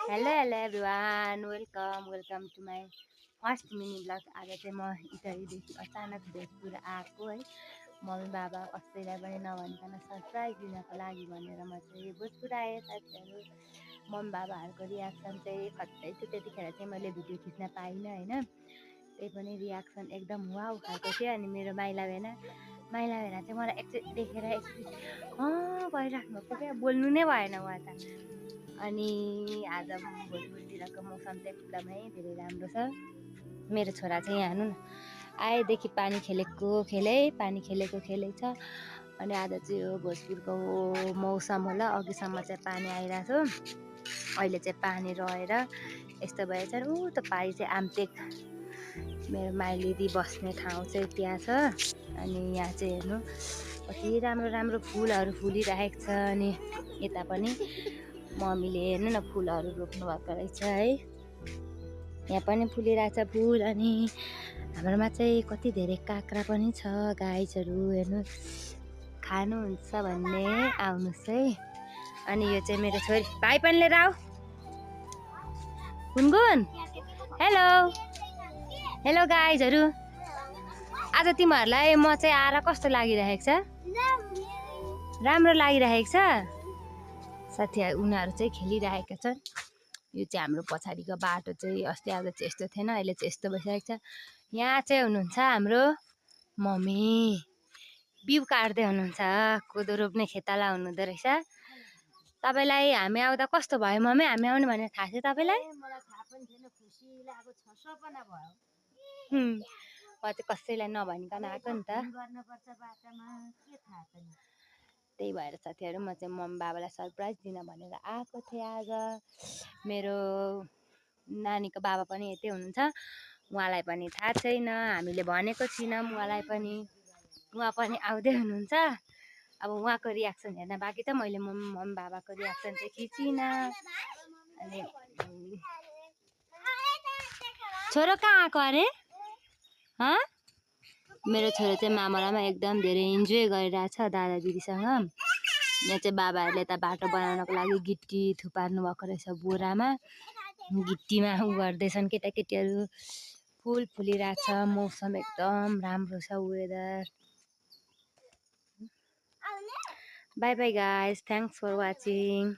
Hello everyone, welcome to my first mini vlog. आज चाहिँ म इटलीदेखि अचानक भोजपुर आएको है। मम्मी बाबा कसैलाई पनि नभनिकन सरप्राइज दिनको लागि भनेर म चाहिँ भोजपुर आएँ। साथीहरू मम्मी बाबाहरूको रियाक्सन चाहिँ खत्तै थियो। त्यतिखेर चाहिँ मैले भिडियो खिच्न पाइनँ होइन। त्यही पनि रियाक्सन एकदम वाउ खालको थियो। अनि मेरो माइला भेना चाहिँ मलाई एकचोटि देखेर एकचोटि गरिराख्नु भएको क्या, बोल्नु नै भएन उहाँ त। अनि आज भोजपुरतिरको मौसम चाहिँ एकदमै धेरै राम्रो छ। मेरो छोरा चाहिँ यहाँ हेर्नु न, आएदेखि पानी खेलेको खेलै छ। अनि आज चाहिँ यो भोजपुरको मौसम होला। अघिसम्म चाहिँ पानी आइरहेको थियो, अहिले चाहिँ पानी रहेर यस्तो भएछ। ऊ त पारि चाहिँ आमटेक मेरो माइली बस्ने ठाउँ चाहिँ त्यहाँ छ। अनि यहाँ चाहिँ हेर्नु कति राम्रो राम्रो फुलहरू फुलिरहेको छ। अनि यता पनि मम्मीले हेर्नु न फुलहरू रोप्नु भएको रहेछ है। यहाँ पनि फुलिरहेछ फुल। अनि हाम्रोमा चाहिँ कति धेरै काँक्रा पनि छ। गाइजहरू हेर्नु, खानुहुन्छ भन्ने आउनुहोस् है। अनि यो चाहिँ मेरो छोरी, भाइ पनि लिएर आऊ। गुनगुन हेलो गाइजहरू, आज तिमीहरूलाई म चाहिँ आएर कस्तो लागिरहेको छ? राम्रो लागिरहेको छ। साथीहरू उनीहरू चाहिँ खेलिरहेका छन्। यो चाहिँ हाम्रो पछाडिको बाटो चाहिँ अस्ति आउँदा चाहिँ यस्तो थिएन, अहिले चाहिँ यस्तो भइसकेको छ। यहाँ चाहिँ हुनुहुन्छ हाम्रो मम्मी, बिउ काट्दै हुनुहुन्छ। कोदो रोप्ने खेताला हुनुहुँदो रहेछ। तपाईँलाई हामी आउँदा कस्तो भयो मम्मी? हामी आउने भनेर थाहा थियो तपाईँलाई? मलाई थाहा पनि थिएन, खुसी लागेको छ, सपना भयो। म चाहिँ कसैलाई नभनिकन आएको नि त। गर्नुपर्छ बाटोमा, के थाहा पनि। त्यही भएर साथीहरू म चाहिँ मम्मी बाबालाई सरप्राइज दिन भनेर आएको थिएँ आज। मेरो नानीको बाबा पनि यतै हुनुहुन्छ, उहाँलाई पनि थाहा छैन, हामीले भनेको छैनौँ उहाँलाई पनि। उहाँ पनि आउँदै हुनुहुन्छ। अब उहाँको रियाक्सन हेर्न बाँकी छ। मैले मम्मी बाबाको रियाक्सन चाहिँ खिचिनँ। अनि छोरो कहाँ आएको अरे? मेरो छोरो चाहिँ मामलामा एकदम धेरै इन्जोय गरिरहेछ दादा दिदीसँग। यहाँ चाहिँ बाबाहरूले त बाटो बनाउनको लागि गिटी थुपार्नु भएको रहेछ बोरामा। गिट्टीमा गर्दैछन् केटाकेटीहरू। फुल फुलिरहेछ, मौसम एकदम राम्रो छ, weather. Bye bye guys, thanks for watching.